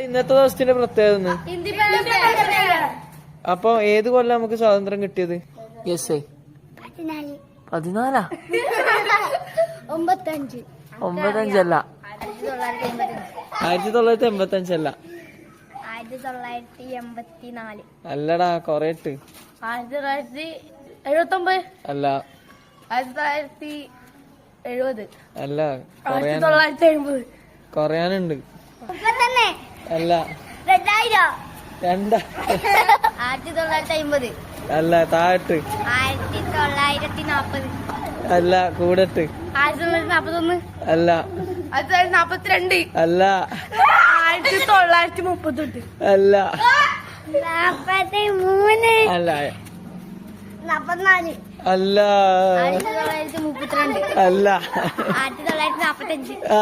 ഇന്നത്തെ ദിവസത്തിന്റെ പ്രത്യേകത അപ്പൊ ഏത് കൊല്ലം നമുക്ക് സ്വാതന്ത്ര്യം കിട്ടിയത്? 14 95 അല്ല, 1985 അല്ല, 1984 അല്ലടാ കൊറേ ഇട്ട്. 1979 അല്ല, 1970 അല്ല, 1980 കൊറയാനുണ്ട്. അല്ല, 1950 അല്ല, താഴട്ട്. 1940 അല്ല, കൂടട്ട്. 1941 അല്ല, 1942 അല്ല, 1938 അല്ല, 43 അല്ല, 44 അല്ല, 1932 അല്ല, 1945 ആ.